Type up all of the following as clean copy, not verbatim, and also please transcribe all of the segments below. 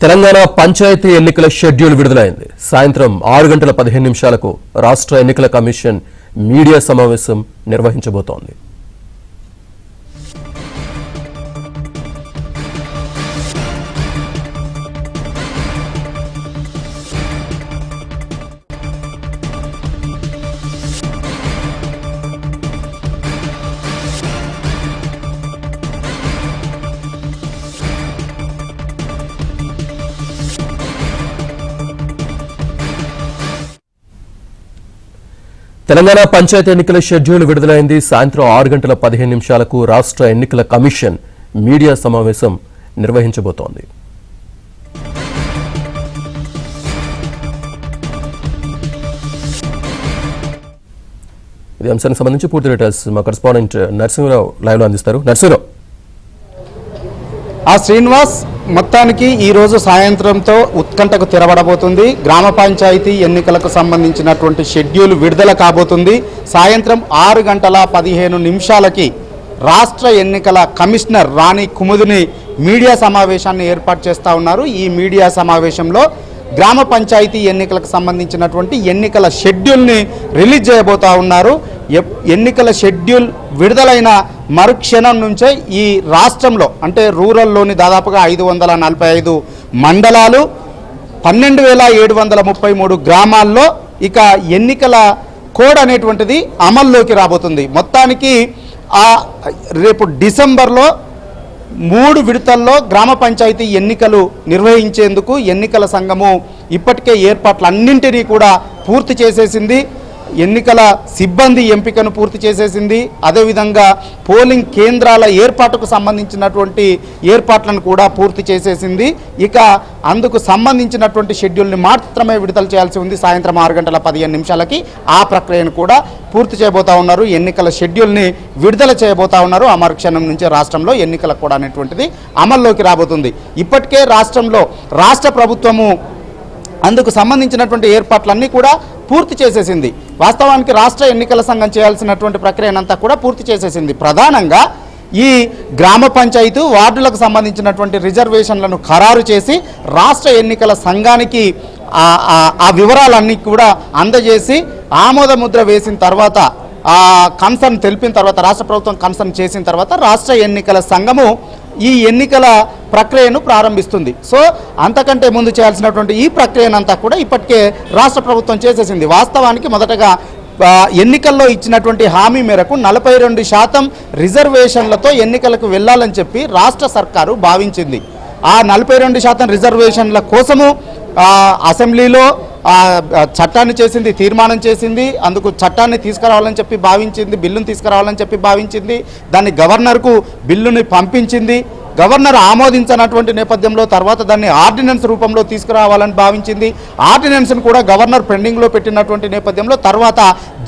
తెలంగాణ పంచాయతీ ఎన్నికల షెడ్యూల్ విడుదలైంది. సాయంత్రం 6:15 రాష్ట్ర ఎన్నికల కమిషన్ మీడియా సమావేశం నిర్వహించబోతోంది. తెలంగాణ పంచాయతీ ఎన్నికల షెడ్యూల్ విడుదలైంది. సాయంత్రం 6:15 రాష్ట్ర ఎన్నికల కమిషన్ మీడియా సమావేశం నిర్వహించబోతోంది. ఇది అంశానికి సంబంధించి పూర్తి డీటెయిల్స్ మా కరెస్పాండెంట్ నరసింహరావు లైవ్ లో అందిస్తారు. నరసింహరావు, శ్రీనివాస్, మొత్తానికి ఈ రోజు సాయంత్రంతో ఉత్కంఠకు తెరబడబోతుంది. గ్రామ పంచాయతీ ఎన్నికలకు సంబంధించినటువంటి షెడ్యూల్ విడుదల కాబోతుంది. సాయంత్రం 6:15 రాష్ట్ర ఎన్నికల కమిషనర్ రాణి కుముదిని మీడియా సమావేశాన్ని ఏర్పాటు చేస్తూ ఉన్నారు. ఈ మీడియా సమావేశంలో గ్రామ పంచాయతీ ఎన్నికలకు సంబంధించినటువంటి ఎన్నికల షెడ్యూల్ని రిలీజ్ చేయబోతూ ఉన్నారు. ఎన్నికల షెడ్యూల్ విడుదలైన మరుక్షణం నుంచే ఈ రాష్ట్రంలో అంటే రూరల్లోని దాదాపుగా 545 మండలాలు, 12,733 గ్రామాల్లో ఇక ఎన్నికల కోడ్ అనేటువంటిది అమల్లోకి రాబోతుంది. మొత్తానికి రేపు డిసెంబర్లో 3 విడతల్లో గ్రామ పంచాయతీ ఎన్నికలు నిర్వహించేందుకు ఎన్నికల సంఘము ఇప్పటికే ఏర్పాట్లన్నింటినీ కూడా పూర్తి చేసేసింది. ఎన్నికల సిబ్బంది ఎంపికను పూర్తి చేసేసింది. అదేవిధంగా పోలింగ్ కేంద్రాల ఏర్పాటుకు సంబంధించినటువంటి ఏర్పాట్లను కూడా పూర్తి చేసేసింది. ఇక అందుకు సంబంధించినటువంటి షెడ్యూల్ని మాత్రమే విడుదల చేయాల్సి ఉంది. సాయంత్రం 6:15 ఆ ప్రక్రియను కూడా పూర్తి చేయబోతా ఉన్నారు. ఎన్నికల షెడ్యూల్ని విడుదల చేయబోతా ఉన్నారు. ఆ మరుక్షణం నుంచి రాష్ట్రంలో ఎన్నికలకు కూడా అనేటువంటిది అమల్లోకి రాబోతుంది. ఇప్పటికే రాష్ట్రంలో రాష్ట్ర ప్రభుత్వము అందుకు సంబంధించినటువంటి ఏర్పాట్లన్నీ కూడా పూర్తి చేసేసింది. వాస్తవానికి రాష్ట్ర ఎన్నికల సంఘం చేయాల్సినటువంటి ప్రక్రియనంతా కూడా పూర్తి చేసేసింది. ప్రధానంగా ఈ గ్రామ పంచాయతీ వార్డులకు సంబంధించినటువంటి రిజర్వేషన్లను ఖరారు చేసి రాష్ట్ర ఎన్నికల సంఘానికి ఆ వివరాలన్నీ కూడా అందజేసి ఆమోద ముద్ర వేసిన తర్వాత కన్సర్న్ తెలిపిన తర్వాత రాష్ట్ర ప్రభుత్వం కన్సర్న్ చేసిన తర్వాత రాష్ట్ర ఎన్నికల సంఘము ఈ ఎన్నికల ప్రక్రియను ప్రారంభిస్తుంది. సో అంతకంటే ముందు చేయాల్సినటువంటి ఈ ప్రక్రియనంతా కూడా ఇప్పటికే రాష్ట్ర ప్రభుత్వం చేసేసింది. వాస్తవానికి మొదటగా ఎన్నికల్లో ఇచ్చినటువంటి హామీ మేరకు 42% రిజర్వేషన్లతో ఎన్నికలకు వెళ్ళాలని చెప్పి రాష్ట్ర సర్కారు భావించింది. ఆ 42% రిజర్వేషన్ల కోసము అసెంబ్లీలో చట్టాన్ని చేసింది, తీర్మానం చేసింది. అందుకు చట్టాన్ని తీసుకురావాలని చెప్పి భావించింది, బిల్లును తీసుకురావాలని చెప్పి భావించింది. దాన్ని గవర్నర్కు బిల్లుని పంపించింది. గవర్నర్ ఆమోదించినటువంటి నేపథ్యంలో తర్వాత దాన్ని ఆర్డినెన్స్ రూపంలో తీసుకురావాలని భావించింది. ఆర్డినెన్స్ను కూడా గవర్నర్ పెండింగ్లో పెట్టినటువంటి నేపథ్యంలో తర్వాత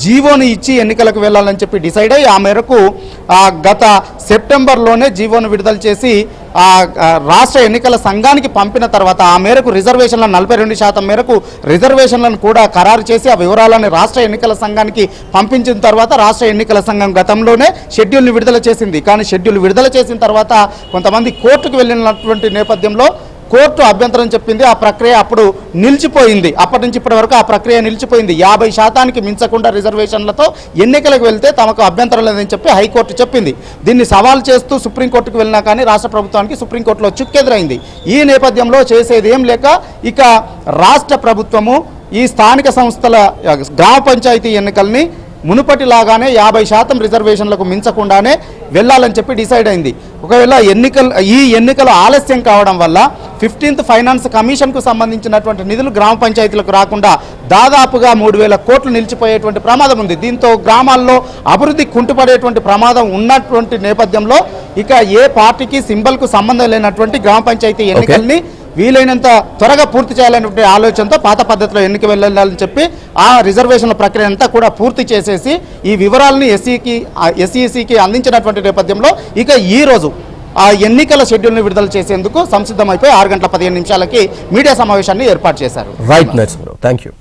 జీవోని ఇచ్చి ఎన్నికలకు వెళ్ళాలని చెప్పి డిసైడ్ అయ్యి ఆ మేరకు గత సెప్టెంబర్లోనే జీవోను విడుదల చేసి రాష్ట్ర ఎన్నికల సంఘానికి పంపిన తర్వాత ఆ మేరకు రిజర్వేషన్ల 42% మేరకు రిజర్వేషన్లను కూడా ఖరారు చేసి ఆ వివరాలను రాష్ట్ర ఎన్నికల సంఘానికి పంపించిన తర్వాత రాష్ట్ర ఎన్నికల సంఘం గతంలోనే షెడ్యూల్ని విడుదల చేసింది. కానీ షెడ్యూల్ విడుదల చేసిన తర్వాత కొంతమంది కోర్టుకు వెళ్ళినటువంటి నేపథ్యంలో కోర్టు అభ్యంతరం చెప్పింది. ఆ ప్రక్రియ అప్పుడు నిలిచిపోయింది. అప్పటి నుంచి ఇప్పటి వరకు ఆ ప్రక్రియ నిలిచిపోయింది. 50% మించకుండా రిజర్వేషన్లతో ఎన్నికలకు వెళ్తే తమకు అభ్యంతరం లేదని చెప్పి హైకోర్టు చెప్పింది. దీన్ని సవాల్ చేస్తూ సుప్రీంకోర్టుకు వెళ్ళినా కానీ రాష్ట్ర ప్రభుత్వానికి సుప్రీంకోర్టులో చుక్కెదురైంది. ఈ నేపథ్యంలో చేసేది ఏం లేక ఇక రాష్ట్ర ప్రభుత్వము ఈ స్థానిక సంస్థల గ్రామ పంచాయతీ ఎన్నికల్ని మునుపటిలాగానే 50% రిజర్వేషన్లకు మించకుండానే వెళ్ళాలని చెప్పి డిసైడ్ అయింది. ఒకవేళ ఈ ఎన్నికలు ఆలస్యం కావడం వల్ల 15th ఫైనాన్స్ కమిషన్కు సంబంధించినటువంటి నిధులు గ్రామ పంచాయతీలకు రాకుండా దాదాపుగా 3,000 కోట్లు నిలిచిపోయేటువంటి ప్రమాదం ఉంది. దీంతో గ్రామాల్లో అభివృద్ధి కుంటుపడేటువంటి ప్రమాదం ఉన్నటువంటి నేపథ్యంలో ఇక ఏ పార్టీకి సింబల్కు సంబంధం లేనటువంటి గ్రామ పంచాయతీ ఎన్నికల్ని వీలైనంత త్వరగా పూర్తి చేయాలనే ఆలోచనతో పాత పద్ధతిలో ఎన్నిక వెళ్ళాలని చెప్పి ఆ రిజర్వేషన్ల ప్రక్రియ అంతా కూడా పూర్తి చేసేసి ఈ వివరాలను ఎస్ఈసికి అందించినటువంటి నేపథ్యంలో ఇక ఈ రోజు ఆ ఎన్నికల షెడ్యూల్ని విడుదల చేసేందుకు సంసిద్ధమైపోయి 6:15 మీడియా సమావేశాన్ని ఏర్పాటు చేశారు. Right Narasimharao, thank you.